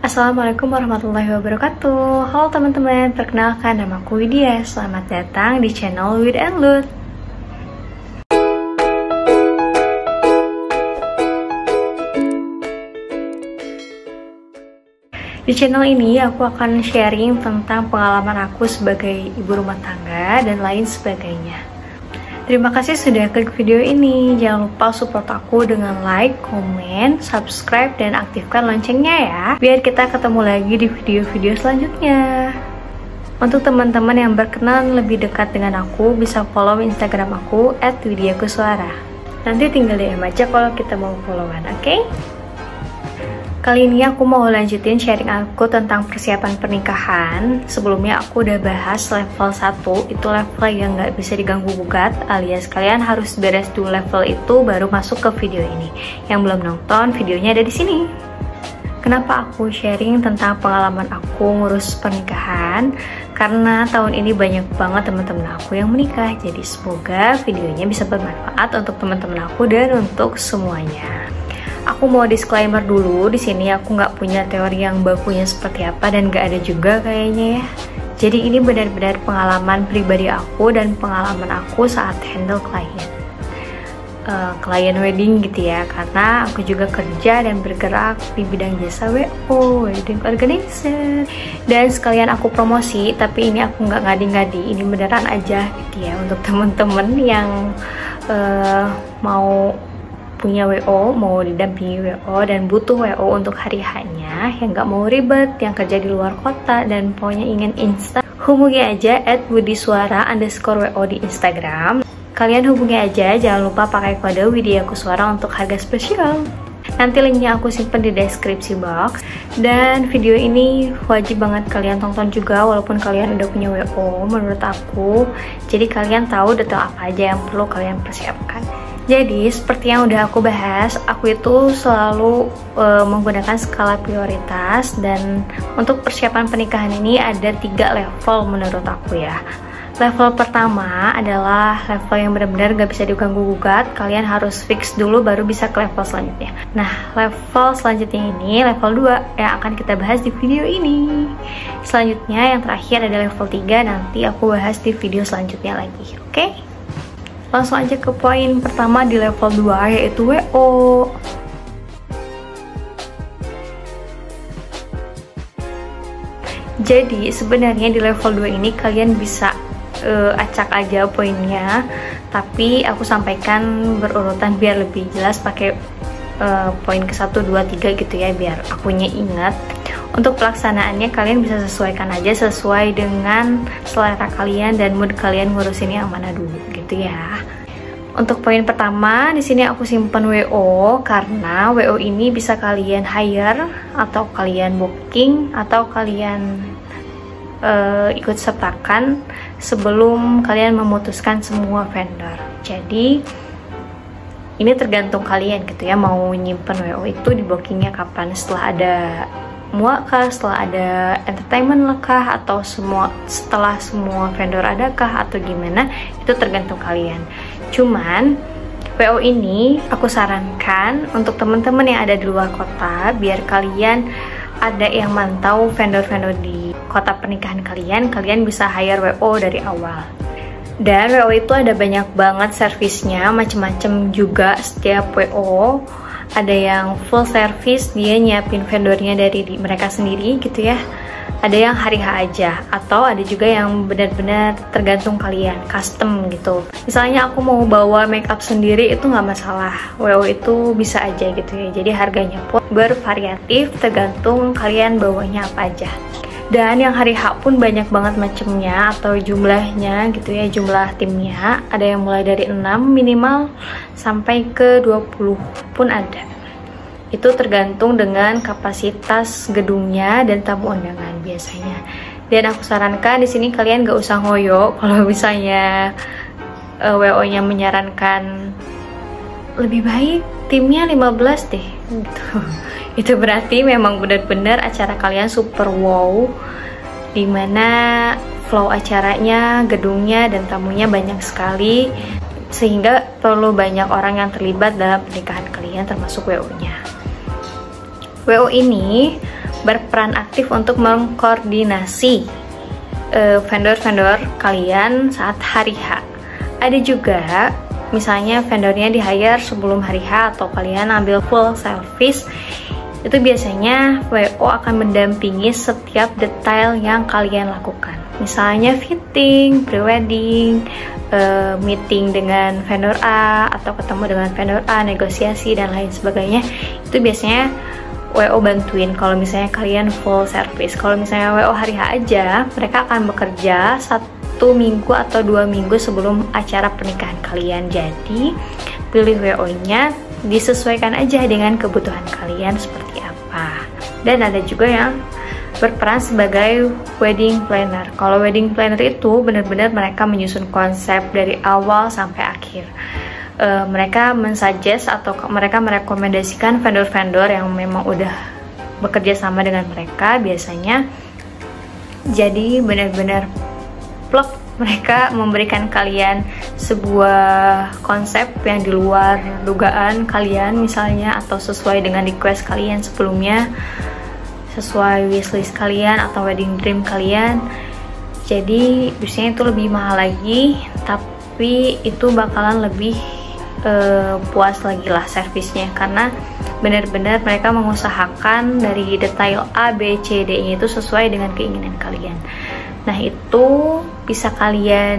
Assalamualaikum warahmatullahi wabarakatuh. Halo teman-teman, perkenalkan namaku Widya. Selamat datang di channel Wid and Lut. Di channel ini aku akan sharing tentang pengalaman aku sebagai ibu rumah tangga dan lain sebagainya. Terima kasih sudah klik video ini. Jangan lupa support aku dengan like, komen, subscribe, dan aktifkan loncengnya ya, biar kita ketemu lagi di video-video selanjutnya. Untuk teman-teman yang berkenan lebih dekat dengan aku, bisa follow Instagram aku @widyakuswara. Nanti tinggal DM aja kalau kita mau followan, oke? Kali ini aku mau lanjutin sharing aku tentang persiapan pernikahan. Sebelumnya aku udah bahas level 1, itu level yang nggak bisa diganggu gugat, alias kalian harus beres dulu level itu baru masuk ke video ini. Yang belum nonton, videonya ada di sini. Kenapa aku sharing tentang pengalaman aku ngurus pernikahan? Karena tahun ini banyak banget teman-teman aku yang menikah. Jadi semoga videonya bisa bermanfaat untuk teman-teman aku dan untuk semuanya. Aku mau disclaimer dulu, di sini aku nggak punya teori yang bakunya seperti apa dan nggak ada juga kayaknya ya. Jadi ini benar-benar pengalaman pribadi aku dan pengalaman aku saat handle klien wedding gitu ya. Karena aku juga kerja dan bergerak di bidang jasa WO, wedding organizer. Dan sekalian aku promosi, tapi ini aku nggak ngadi-ngadi, ini beneran aja gitu ya untuk temen-temen yang mau punya WO, mau didampingi WO dan butuh WO untuk hari H-nya, yang nggak mau ribet, yang kerja di luar kota dan pokoknya ingin instan, hubungi aja @widiswara_WO di Instagram. Kalian hubungi aja, jangan lupa pakai kode Widyakuswara untuk harga spesial. Nanti linknya aku simpen di deskripsi box. Dan video ini wajib banget kalian tonton juga walaupun kalian udah punya WO menurut aku. Jadi kalian tahu detail apa aja yang perlu kalian persiapkan. Jadi seperti yang udah aku bahas, aku itu selalu menggunakan skala prioritas. Dan untuk persiapan pernikahan ini ada 3 level menurut aku ya. Level pertama adalah level yang benar-benar gak bisa diganggu gugat. Kalian harus fix dulu baru bisa ke level selanjutnya. Nah, level selanjutnya ini level 2 yang akan kita bahas di video ini. Selanjutnya yang terakhir ada level 3, nanti aku bahas di video selanjutnya lagi, oke? Langsung aja ke poin pertama di level 2, yaitu WO. Jadi sebenarnya di level 2 ini kalian bisa acak aja poinnya, tapi aku sampaikan berurutan biar lebih jelas pakai poin ke 1, 2, 3 gitu ya, biar akunya ingat. Untuk pelaksanaannya kalian bisa sesuaikan aja sesuai dengan selera kalian dan mood kalian ngurusin yang mana dulu gitu ya. Untuk poin pertama di sini aku simpen WO karena WO ini bisa kalian hire atau kalian booking atau kalian ikut sertakan sebelum kalian memutuskan semua vendor. Jadi ini tergantung kalian gitu ya, mau nyimpen WO itu di bookingnya kapan, setelah ada muakah, setelah ada entertainment lekah, atau setelah semua vendor adakah, atau gimana, itu tergantung kalian. Cuman WO ini aku sarankan untuk teman-teman yang ada di luar kota, biar kalian ada yang mantau vendor-vendor di kota pernikahan kalian bisa hire WO dari awal. Dan WO itu ada banyak banget servisnya, macem-macem juga setiap WO. Ada yang full service, dia nyiapin vendornya dari mereka sendiri gitu ya. Ada yang hari H aja, atau ada juga yang benar-benar tergantung kalian, custom gitu. Misalnya aku mau bawa makeup sendiri, itu nggak masalah, WO itu bisa aja gitu ya. Jadi harganya pun bervariatif, tergantung kalian bawanya apa aja. Dan yang hari H pun banyak banget macemnya atau jumlahnya gitu ya, jumlah timnya. Ada yang mulai dari 6 minimal sampai ke 20 pun ada. Itu tergantung dengan kapasitas gedungnya dan tamu undangan biasanya. Dan aku sarankan di sini kalian gak usah ngoyo kalau misalnya WO-nya menyarankan lebih baik timnya 15 deh gitu. Itu berarti memang benar-benar acara kalian super wow, dimana flow acaranya, gedungnya, dan tamunya banyak sekali, sehingga perlu banyak orang yang terlibat dalam pernikahan kalian termasuk WO-nya. WO ini berperan aktif untuk mengkoordinasi vendor-vendor kalian saat hari H. Ada juga misalnya vendornya di hire sebelum hari H atau kalian ambil full service, itu biasanya WO akan mendampingi setiap detail yang kalian lakukan. Misalnya fitting, pre-wedding, meeting dengan vendor A atau ketemu dengan vendor A, negosiasi dan lain sebagainya. Itu biasanya WO bantuin kalau misalnya kalian full service. Kalau misalnya WO hari H aja, mereka akan bekerja 1 minggu atau 2 minggu sebelum acara pernikahan kalian. Jadi pilih WO-nya disesuaikan aja dengan kebutuhan kalian seperti apa. Dan ada juga yang berperan sebagai wedding planner. Kalau wedding planner itu benar-benar mereka menyusun konsep dari awal sampai akhir. Mereka mensuggest atau mereka merekomendasikan vendor-vendor yang memang udah bekerja sama dengan mereka biasanya. Jadi benar-benar plug, mereka memberikan kalian sebuah konsep yang di luar dugaan kalian misalnya, atau sesuai dengan request kalian sebelumnya, sesuai wishlist kalian atau wedding dream kalian. Jadi biasanya itu lebih mahal lagi, tapi itu bakalan lebih puas lagi lah servisnya, karena benar-benar mereka mengusahakan dari detail A, B, C, D nya itu sesuai dengan keinginan kalian. Nah itu bisa kalian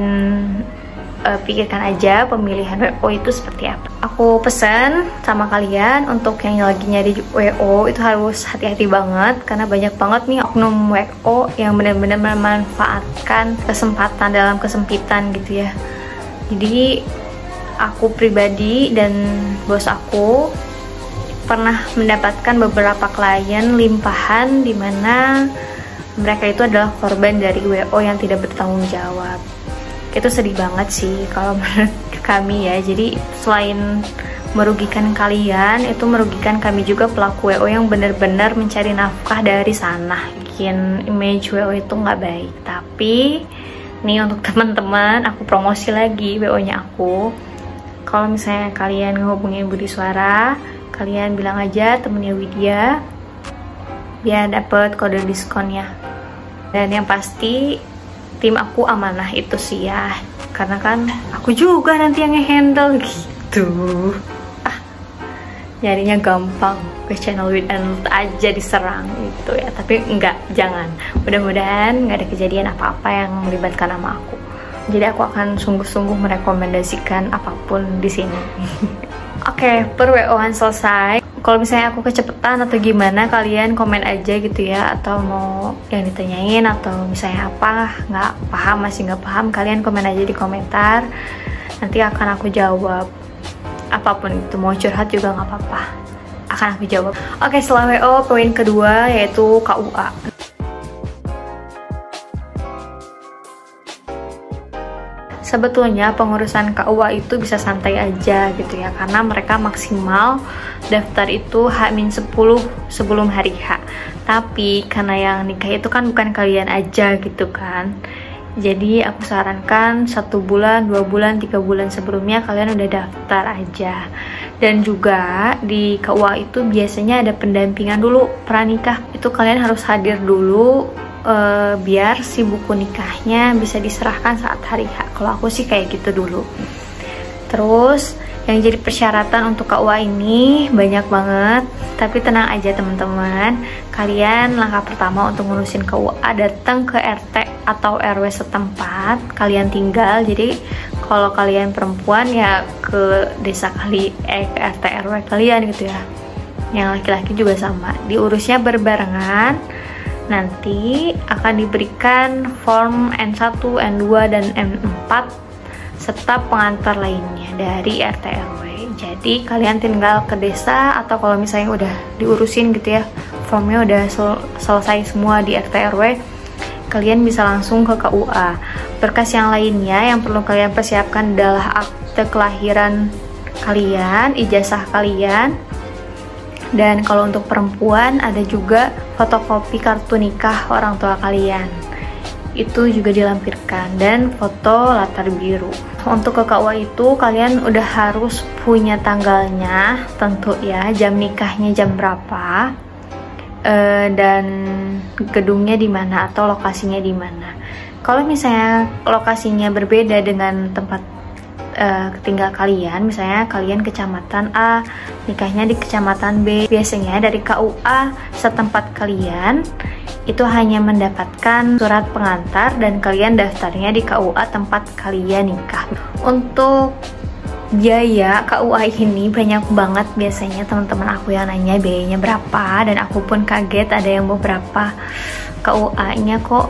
pikirkan aja pemilihan WO itu seperti apa. Aku pesan sama kalian untuk yang lagi nyari WO itu harus hati-hati banget, karena banyak banget nih oknum WO yang benar-benar memanfaatkan kesempatan dalam kesempitan gitu ya. Jadi aku pribadi dan bos aku pernah mendapatkan beberapa klien limpahan di mana mereka itu adalah korban dari WO yang tidak bertanggung jawab. Itu sedih banget sih kalau menurut kami ya. Jadi selain merugikan kalian, itu merugikan kami juga pelaku WO yang benar-benar mencari nafkah dari sana. Bikin image WO itu nggak baik. Tapi nih untuk teman-teman, aku promosi lagi WO-nya aku. Kalau misalnya kalian ngehubungin Budi Suara, kalian bilang aja temennya Widya biar dapet kode diskonnya. Dan yang pasti tim aku amanah itu sih ya, karena kan aku juga nanti yang nge-handle gitu. Nyarinya gampang, ke channel Wid and aja diserang gitu ya. Tapi enggak, jangan. Mudah-mudahan nggak ada kejadian apa-apa yang melibatkan nama aku. Jadi aku akan sungguh-sungguh merekomendasikan apapun di sini. Oke, per WO-an selesai. Kalau misalnya aku kecepatan atau gimana, kalian komen aja gitu ya, atau mau yang ditanyain atau misalnya apa nggak paham, masih nggak paham, kalian komen aja di komentar. Nanti akan aku jawab. Apapun itu, mau curhat juga nggak apa-apa, akan aku jawab. Oke, setelah WO, poin kedua yaitu KUA. Sebetulnya pengurusan KUA itu bisa santai aja gitu ya, karena mereka maksimal daftar itu H-10 sebelum hari H. Tapi karena yang nikah itu kan bukan kalian aja gitu kan, jadi aku sarankan 1 bulan, 2 bulan, 3 bulan sebelumnya kalian udah daftar aja. Dan juga di KUA itu biasanya ada pendampingan dulu pranikah, itu kalian harus hadir dulu biar si buku nikahnya bisa diserahkan saat hari H. Kalau aku sih kayak gitu dulu. Terus yang jadi persyaratan untuk KUA ini banyak banget, tapi tenang aja teman-teman. Kalian langkah pertama untuk ngurusin KUA datang ke RT atau RW setempat kalian tinggal. Jadi kalau kalian perempuan ya ke desa ke RT RW kalian gitu ya. Yang laki-laki juga sama, diurusnya berbarengan. Nanti akan diberikan form N1, N2, dan N4 serta pengantar lainnya dari RT RW. Jadi kalian tinggal ke desa, atau kalau misalnya udah diurusin gitu ya, formnya udah selesai semua di RT RW, kalian bisa langsung ke KUA. Berkas yang lainnya yang perlu kalian persiapkan adalah akte kelahiran kalian, ijazah kalian. Dan kalau untuk perempuan ada juga fotokopi kartu nikah orang tua kalian, itu juga dilampirkan, dan foto latar biru. Untuk ke KUA itu kalian udah harus punya tanggalnya tentu ya, jam nikahnya jam berapa, dan gedungnya di mana atau lokasinya di mana. Kalau misalnya lokasinya berbeda dengan tempat tinggal kalian, misalnya kalian kecamatan A, nikahnya di kecamatan B, biasanya dari KUA setempat kalian itu hanya mendapatkan surat pengantar dan kalian daftarnya di KUA tempat kalian nikah. Untuk biaya KUA ini banyak banget, biasanya teman-teman aku yang nanya biayanya berapa, dan aku pun kaget ada yang beberapa KUA-nya kok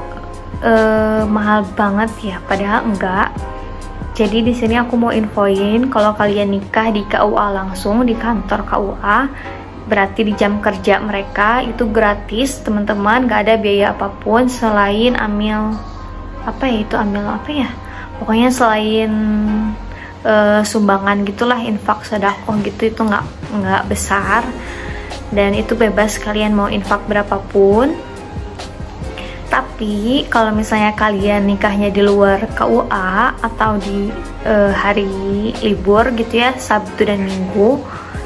mahal banget ya, padahal enggak. Jadi di sini aku mau infoin kalau kalian nikah di KUA langsung di kantor KUA, berarti di jam kerja mereka itu gratis teman-teman, gak ada biaya apapun selain amil apa ya, itu amil apa ya, pokoknya selain sumbangan gitulah, infak sedekah gitu, itu nggak besar dan itu bebas kalian mau infak berapapun. Tapi kalau misalnya kalian nikahnya di luar KUA atau di hari libur gitu ya, Sabtu dan Minggu,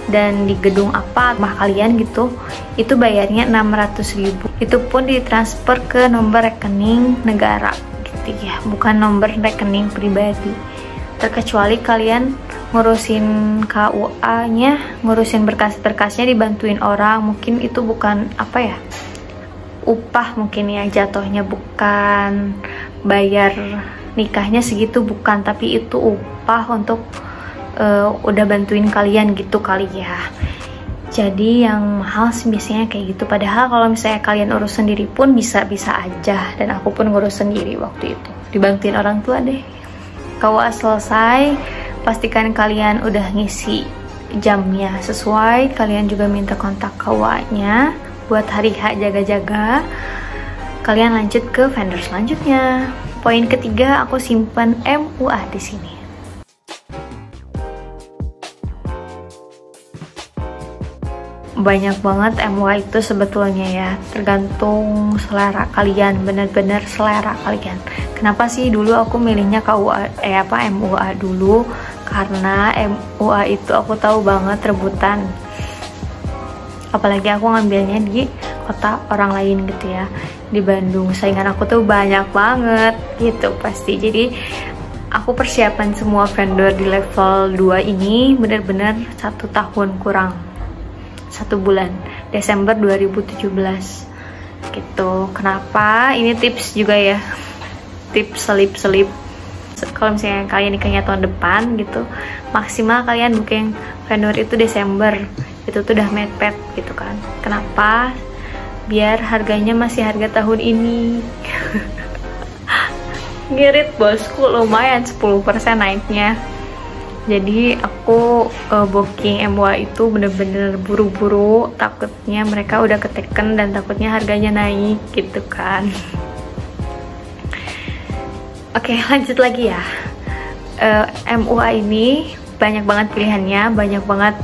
dan di gedung apa rumah kalian gitu, itu bayarnya 600.000. Itu pun ditransfer ke nomor rekening negara gitu ya, bukan nomor rekening pribadi. Terkecuali kalian ngurusin KUA-nya, ngurusin berkas-berkasnya dibantuin orang, mungkin itu bukan apa ya, upah mungkin ya jatuhnya, bukan bayar nikahnya segitu, bukan, tapi itu upah untuk udah bantuin kalian gitu kali ya. Jadi yang mahal sih biasanya kayak gitu, padahal kalau misalnya kalian urus sendiri pun bisa-bisa aja, dan aku pun ngurus sendiri waktu itu, dibantuin orang tua deh. KUA selesai, pastikan kalian udah ngisi jamnya sesuai, kalian juga minta kontak KUA-nya buat hari H jaga-jaga. Kalian lanjut ke vendor selanjutnya. Poin ketiga, aku simpan MUA di sini. Banyak banget MUA itu sebetulnya ya, tergantung selera kalian, bener-bener selera kalian. Kenapa sih dulu aku milihnya MUA dulu? Karena MUA itu aku tahu banget rebutan. Apalagi aku ngambilnya di kota orang lain gitu ya, di Bandung, saingan aku tuh banyak banget gitu pasti. Jadi aku persiapan semua vendor di level 2 ini bener-bener 1 tahun kurang 1 bulan, Desember 2017 gitu. Kenapa? Ini tips juga ya, tips selip-selip. Kalau misalnya kalian nikahnya tahun depan gitu, maksimal kalian booking vendor itu Desember, itu tuh udah mepet gitu kan. Kenapa? Biar harganya masih harga tahun ini. Ngirit bosku, lumayan 10% naiknya. Jadi aku booking MUA itu bener-bener buru-buru, takutnya mereka udah keteken dan takutnya harganya naik gitu kan. Oke, lanjut lagi ya. MUA ini banyak banget pilihannya, banyak banget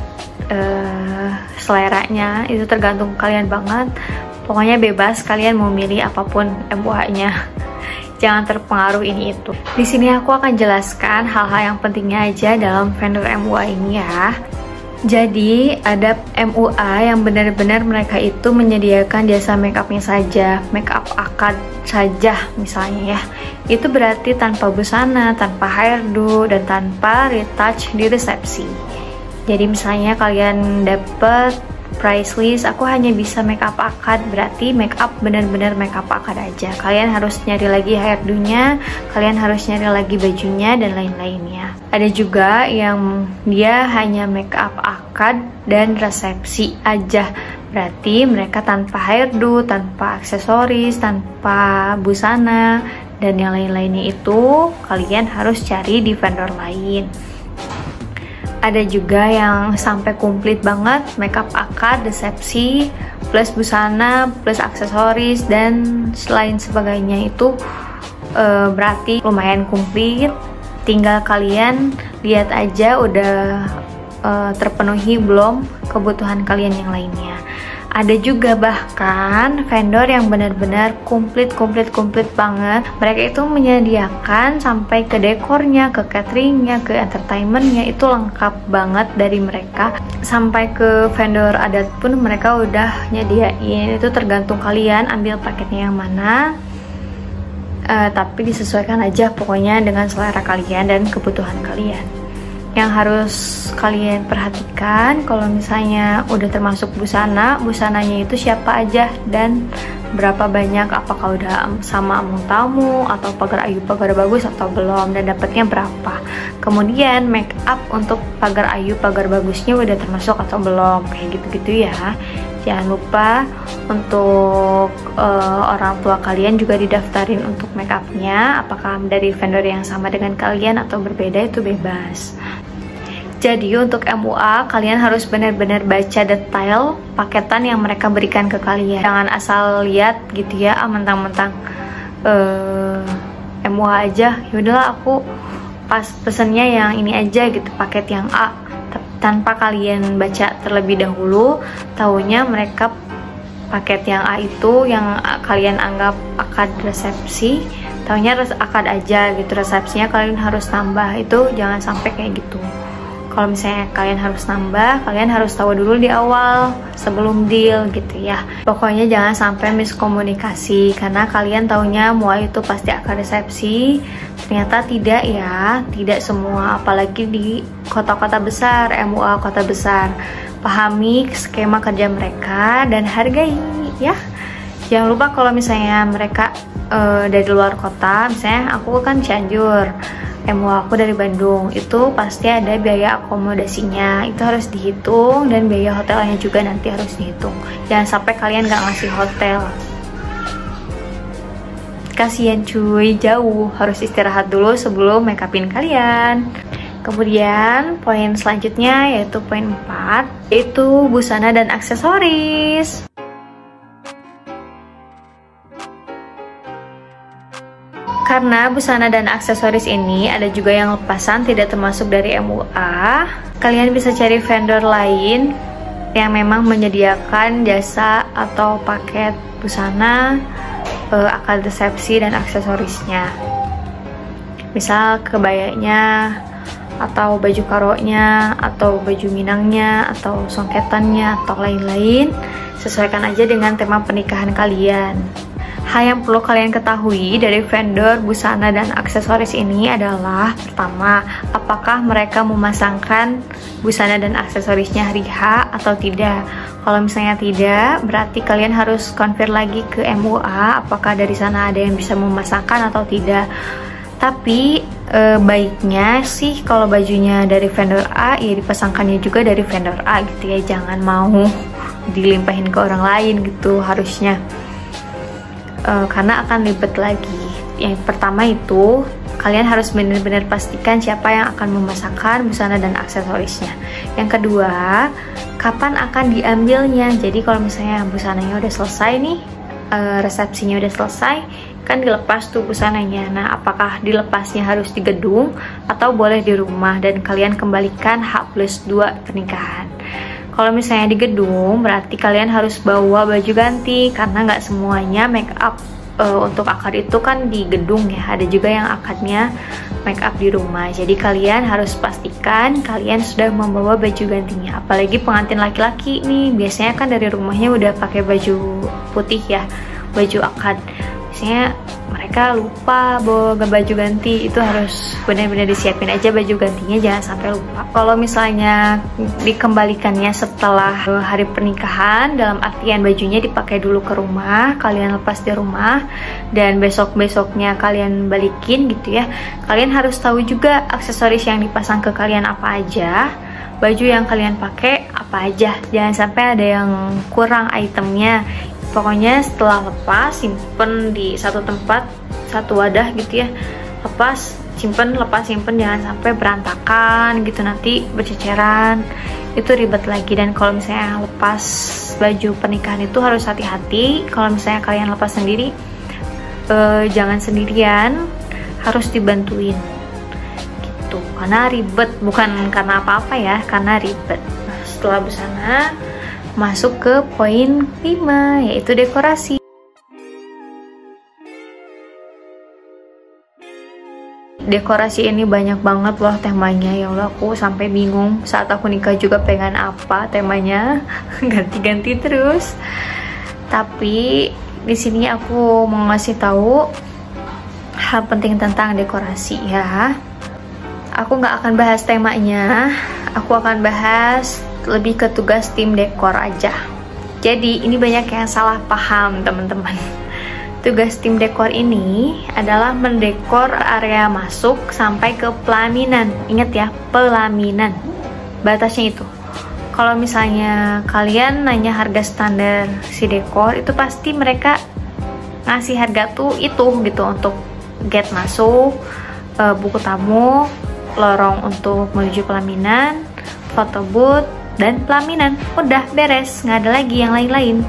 seleranya, itu tergantung kalian banget. Pokoknya bebas kalian mau milih apapun MUA-nya. Jangan terpengaruh ini itu. Di sini aku akan jelaskan hal-hal yang pentingnya aja dalam vendor MUA ini ya. Jadi ada MUA yang benar-benar mereka itu menyediakan jasa makeupnya saja, makeup akad saja misalnya ya. Itu berarti tanpa busana, tanpa hairdo, dan tanpa retouch di resepsi. Jadi misalnya kalian dapet price list, aku hanya bisa makeup akad, berarti makeup benar-benar makeup akad aja. Kalian harus nyari lagi hairdo-nya, kalian harus nyari lagi bajunya dan lain-lainnya. Ada juga yang dia hanya makeup akad dan resepsi aja, berarti mereka tanpa hairdo, tanpa aksesoris, tanpa busana dan yang lain-lainnya, itu kalian harus cari di vendor lain. Ada juga yang sampai komplit banget, makeup akad, resepsi, plus busana, plus aksesoris, dan lain sebagainya. Itu berarti lumayan komplit. Tinggal kalian lihat aja udah terpenuhi belum kebutuhan kalian yang lainnya. Ada juga bahkan vendor yang benar-benar komplit banget. Mereka itu menyediakan sampai ke dekornya, ke cateringnya, ke entertainmentnya, itu lengkap banget dari mereka. Sampai ke vendor adat pun mereka udah nyediain. Itu tergantung kalian ambil paketnya yang mana. Tapi disesuaikan aja pokoknya dengan selera kalian dan kebutuhan kalian. Yang harus kalian perhatikan kalau misalnya udah termasuk busana, busananya itu siapa aja dan berapa banyak, apakah udah sama amung tamu atau pagar ayu pagar bagus atau belum, dan dapatnya berapa. Kemudian make up untuk pagar ayu pagar bagusnya udah termasuk atau belum, kayak gitu-gitu ya. Jangan lupa untuk orang tua kalian juga didaftarin untuk make upnya, apakah dari vendor yang sama dengan kalian atau berbeda, itu bebas. Jadi untuk MUA kalian harus benar-benar baca detail paketan yang mereka berikan ke kalian. Jangan asal lihat gitu ya, mentang-mentang MUA aja, yaudahlah aku pas pesennya yang ini aja gitu, paket yang A, tanpa kalian baca terlebih dahulu. Taunya mereka paket yang A itu yang kalian anggap akad resepsi, taunya akad aja gitu, resepsinya kalian harus tambah. Itu jangan sampai kayak gitu. Kalau misalnya kalian harus nambah, kalian harus tahu dulu di awal sebelum deal gitu ya. Pokoknya jangan sampai miskomunikasi, karena kalian taunya MUA itu pasti akan resepsi, ternyata tidak ya, tidak semua, apalagi di kota-kota besar, MUA kota besar. Pahami skema kerja mereka dan hargai ya. Jangan lupa kalau misalnya mereka dari luar kota, misalnya aku kan Cianjur, MUA aku dari Bandung, itu pasti ada biaya akomodasinya, itu harus dihitung, dan biaya hotelnya juga nanti harus dihitung. Jangan sampai kalian gak ngasih hotel, kasian cuy, jauh, harus istirahat dulu sebelum make upin kalian. Kemudian poin selanjutnya yaitu poin 4, yaitu busana dan aksesoris. Karena busana dan aksesoris ini ada juga yang lepasan, tidak termasuk dari MUA, kalian bisa cari vendor lain yang memang menyediakan jasa atau paket busana, akad resepsi dan aksesorisnya. Misal kebayanya, atau baju karonya, atau baju minangnya, atau songketannya, atau lain-lain. Sesuaikan aja dengan tema pernikahan kalian. Hal yang perlu kalian ketahui dari vendor busana dan aksesoris ini adalah, pertama, apakah mereka memasangkan busana dan aksesorisnya hari H atau tidak. Kalau misalnya tidak, berarti kalian harus confirm lagi ke MUA apakah dari sana ada yang bisa memasangkan atau tidak. Tapi baiknya sih kalau bajunya dari vendor A, ya dipasangkannya juga dari vendor A gitu ya. Jangan mau dilimpahin ke orang lain gitu harusnya. Karena akan ribet lagi. Yang pertama itu, kalian harus benar-benar pastikan siapa yang akan memasangkan busana dan aksesorisnya. Yang kedua, kapan akan diambilnya. Jadi kalau misalnya busananya udah selesai nih, resepsinya udah selesai, kan dilepas tuh busananya. Nah, apakah dilepasnya harus di gedung atau boleh di rumah dan kalian kembalikan H+2 pernikahan. Kalau misalnya di gedung, berarti kalian harus bawa baju ganti, karena nggak semuanya make up untuk akad itu kan di gedung ya. Ada juga yang akadnya make up di rumah. Jadi kalian harus pastikan kalian sudah membawa baju gantinya. Apalagi pengantin laki-laki nih, biasanya kan dari rumahnya udah pakai baju putih ya, baju akad. Biasanya mereka lupa bawa baju ganti, itu harus benar-benar disiapin aja baju gantinya, jangan sampai lupa. Kalau misalnya dikembalikannya setelah hari pernikahan, dalam artian bajunya dipakai dulu ke rumah, kalian lepas di rumah, dan besok-besoknya kalian balikin gitu ya, kalian harus tahu juga aksesoris yang dipasang ke kalian apa aja, baju yang kalian pakai apa aja, jangan sampai ada yang kurang itemnya. Pokoknya setelah lepas, simpen di satu tempat, satu wadah gitu ya. Lepas, simpen, lepas, simpen, jangan sampai berantakan gitu, nanti berceceran. Itu ribet lagi. Dan kalau misalnya lepas baju pernikahan itu harus hati-hati. Kalau misalnya kalian lepas sendiri, jangan sendirian, harus dibantuin gitu. Karena ribet, bukan karena apa-apa ya, karena ribet. Nah, setelah busana, masuk ke poin 5, yaitu dekorasi. Dekorasi ini banyak banget loh temanya, ya Allah, aku sampai bingung saat aku nikah juga pengen apa temanya. Ganti-ganti terus. Tapi di sini aku mau ngasih tahu hal penting tentang dekorasi ya. Aku nggak akan bahas temanya, aku akan bahas lebih ke tugas tim dekor aja. Jadi ini banyak yang salah paham teman-teman. Tugas tim dekor ini adalah mendekor area masuk sampai ke pelaminan. Ingat ya, pelaminan. Batasnya itu. Kalau misalnya kalian nanya harga standar si dekor, itu pasti mereka ngasih harga tuh itu gitu untuk gate masuk, buku tamu, lorong untuk menuju pelaminan, foto booth, dan pelaminan. Udah beres, nggak ada lagi yang lain-lain.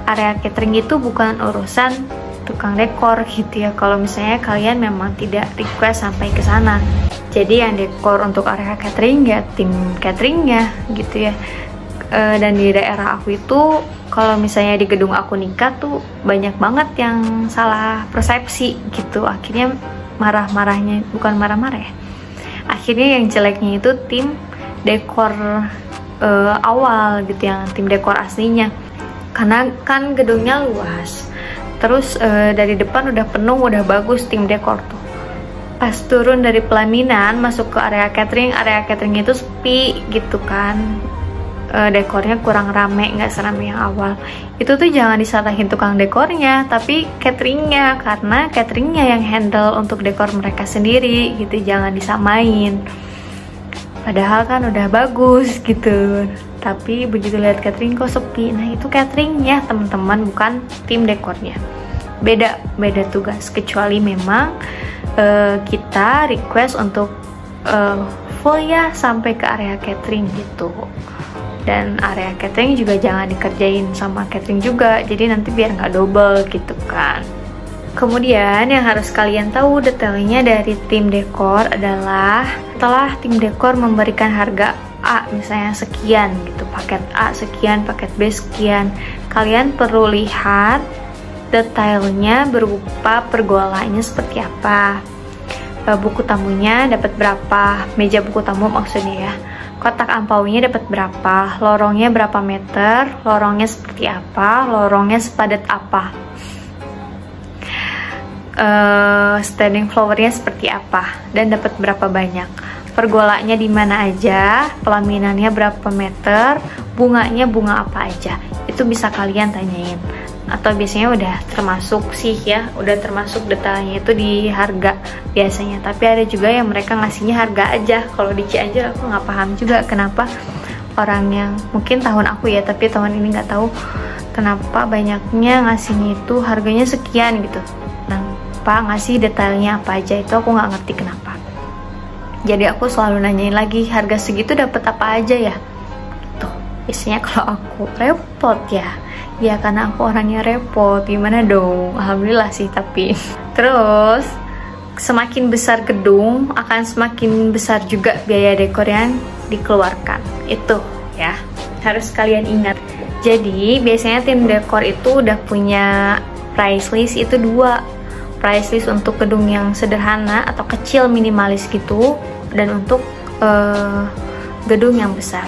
Area catering itu bukan urusan tukang dekor gitu ya, kalau misalnya kalian memang tidak request sampai ke sana. Jadi yang dekor untuk area catering ya tim cateringnya gitu ya. Dan di daerah aku itu, kalau misalnya di gedung aku nikah tuh banyak banget yang salah persepsi gitu. Akhirnya marah-marahnya, bukan marah-marah ya, akhirnya yang jeleknya itu tim dekor awal gitu, yang tim dekor aslinya. Karena kan gedungnya luas, terus dari depan udah penuh, udah bagus tim dekor tuh. Pas turun dari pelaminan masuk ke area catering itu sepi gitu kan. Dekornya kurang rame, nggak serame yang awal. Itu tuh jangan disalahin tukang dekornya, tapi cateringnya, karena cateringnya yang handle untuk dekor mereka sendiri gitu, jangan disamain. Padahal kan udah bagus gitu, tapi begitu lihat catering kok sepi. Nah itu cateringnya teman-teman, bukan tim dekornya. Beda tugas, kecuali memang kita request untuk full ya sampai ke area catering gitu. Dan area catering juga jangan dikerjain sama catering juga, jadi nanti biar nggak double gitu kan. Kemudian yang harus kalian tahu detailnya dari tim dekor adalah setelah tim dekor memberikan harga A misalnya sekian gitu, paket A sekian, paket B sekian, kalian perlu lihat detailnya berupa pergolanya seperti apa, buku tamunya dapat berapa, meja buku tamu maksudnya ya, kotak ampaunya dapat berapa, lorongnya berapa meter, lorongnya seperti apa, lorongnya sepadat apa, standing flowernya seperti apa, dan dapat berapa banyak, pergolanya di mana aja, pelaminannya berapa meter, bunganya bunga apa aja. Itu bisa kalian tanyain, atau biasanya udah termasuk sih ya, udah termasuk detailnya itu di harga biasanya. Tapi ada juga yang mereka ngasihnya harga aja. Kalau di Cianjur aku nggak paham juga kenapa orang yang mungkin tahun aku ya, tapi tahun ini nggak tahu kenapa banyaknya ngasihnya itu harganya sekian gitu. Kenapa ngasih detailnya apa aja, itu aku nggak ngerti kenapa. Jadi aku selalu nanyain lagi, harga segitu dapat apa aja ya. Tuh biasanya kalau aku repot ya. Ya karena aku orangnya repot, gimana dong? Alhamdulillah sih tapi. Terus semakin besar gedung akan semakin besar juga biaya dekor yang dikeluarkan. Itu ya, harus kalian ingat. Jadi biasanya tim dekor itu udah punya price list itu 2. Price list untuk gedung yang sederhana atau kecil minimalis gitu, dan untuk gedung yang besar.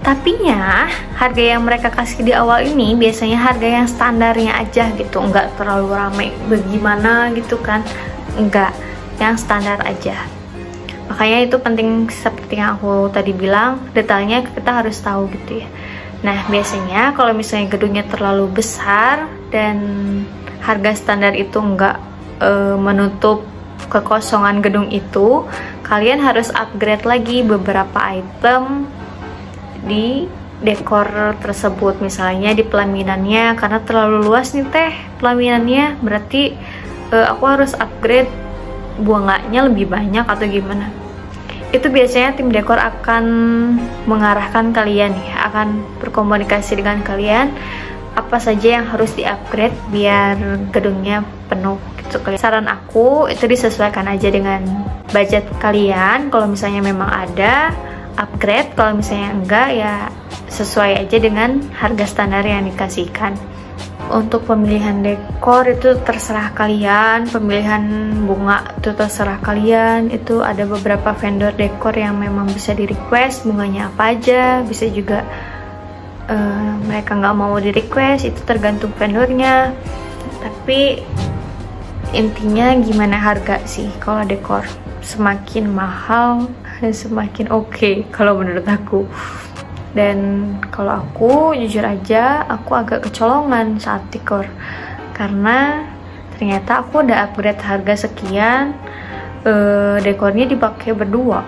Tapinya harga yang mereka kasih di awal ini biasanya harga yang standarnya aja gitu, nggak terlalu rame bagaimana gitu kan, nggak, yang standar aja. Makanya itu penting seperti yang aku tadi bilang, detailnya kita harus tahu gitu ya. Nah biasanya kalau misalnya gedungnya terlalu besar dan harga standar itu nggak menutup kekosongan gedung itu, kalian harus upgrade lagi beberapa item di dekor tersebut. Misalnya di pelaminannya, karena terlalu luas nih teh pelaminannya, berarti aku harus upgrade bunganya lebih banyak atau gimana. Itu biasanya tim dekor akan mengarahkan kalian ya, akan berkomunikasi dengan kalian apa saja yang harus di upgrade biar gedungnya penuh gitu. Saran aku itu disesuaikan aja dengan budget kalian. Kalau misalnya memang ada upgrade, kalau misalnya enggak ya sesuai aja dengan harga standar yang dikasihkan. Untuk pemilihan dekor itu terserah kalian, pemilihan bunga itu terserah kalian. Itu ada beberapa vendor dekor yang memang bisa di request bunganya apa aja, bisa juga mereka nggak mau di request, itu tergantung vendornya. Tapi intinya gimana harga sih. Kalau dekor semakin mahal semakin oke kalau menurut aku. Dan kalau aku jujur aja, aku agak kecolongan saat dekor karena ternyata aku udah upgrade harga sekian, dekornya dipakai berdua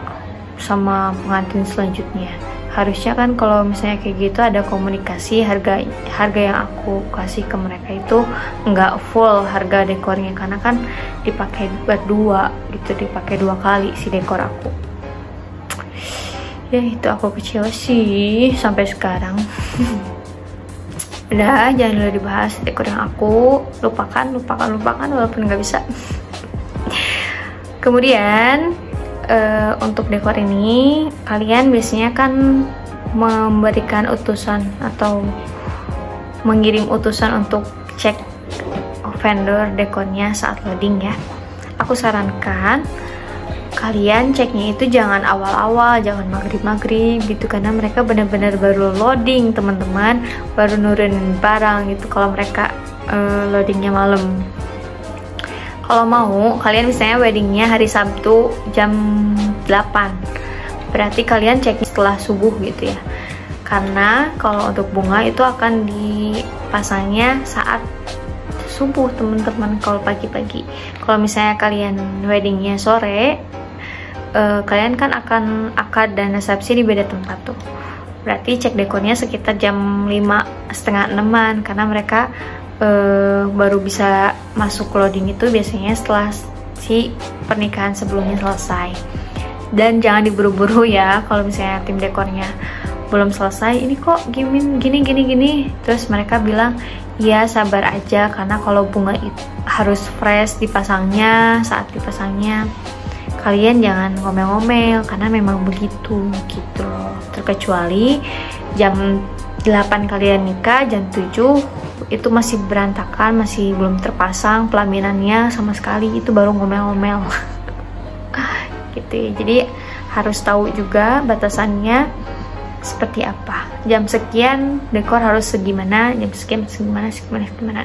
sama pengantin selanjutnya. Harusnya kan kalau misalnya kayak gitu ada komunikasi, harga yang aku kasih ke mereka itu nggak full harga dekornya, karena kan dipakai berdua gitu, dipakai 2 kali si dekor aku. Ya itu aku kecewa sih sampai sekarang. Udah, jangan dulu dibahas dekor yang aku lupakan walaupun nggak bisa. Kemudian untuk dekor ini kalian biasanya kan memberikan utusan atau mengirim utusan untuk cek vendor dekornya saat loading ya. Aku sarankan kalian ceknya itu jangan awal-awal, jangan maghrib gitu, karena mereka benar-benar baru loading teman-teman, baru nurunin barang gitu kalau mereka loadingnya malam. Kalau mau kalian misalnya weddingnya hari Sabtu jam 8, berarti kalian cek setelah subuh gitu ya, karena kalau untuk bunga itu akan dipasangnya saat subuh teman-teman. Kalau pagi-pagi, kalau misalnya kalian weddingnya sore, kalian kan akan akad dan resepsi di beda tempat tuh, berarti cek dekornya sekitar jam 5:30-6an, karena mereka baru bisa masuk loading itu biasanya setelah si pernikahan sebelumnya selesai. Dan jangan diburu-buru ya, kalau misalnya tim dekornya belum selesai, ini kok gini, terus mereka bilang ya sabar aja, karena kalau bunga itu harus fresh dipasangnya, saat dipasangnya kalian jangan ngomel-ngomel, karena memang begitu gitu loh. Terkecuali jam 8 kalian nikah, jam 7 itu masih berantakan, masih belum terpasang pelaminannya sama sekali, itu baru ngomel-ngomel. Gitu ya. Jadi harus tahu juga batasannya seperti apa. Jam sekian dekor harus segimana, jam sekian segimana,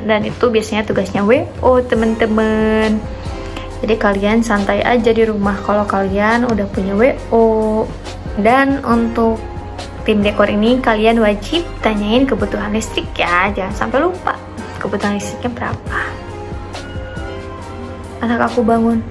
dan itu biasanya tugasnya WO temen-temen. Jadi kalian santai aja di rumah kalau kalian udah punya WO. Dan untuk tim dekor ini kalian wajib tanyain kebutuhan listrik ya, jangan sampai lupa kebutuhan listriknya berapa. Anak aku bangun.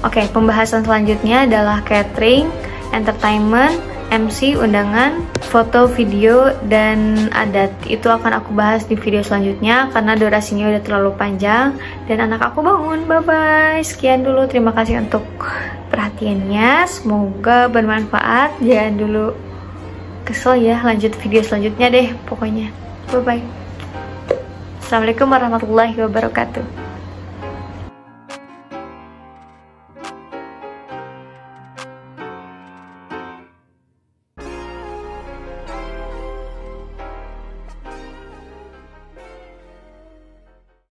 Oke, pembahasan selanjutnya adalah catering, entertainment, MC, undangan, foto, video, dan adat. Itu akan aku bahas di video selanjutnya karena durasinya udah terlalu panjang dan anak aku bangun. Bye-bye. Sekian dulu, terima kasih untuk perhatiannya, semoga bermanfaat. Jangan dulu kesel ya, lanjut video selanjutnya deh pokoknya. Bye-bye. Assalamualaikum warahmatullahi wabarakatuh.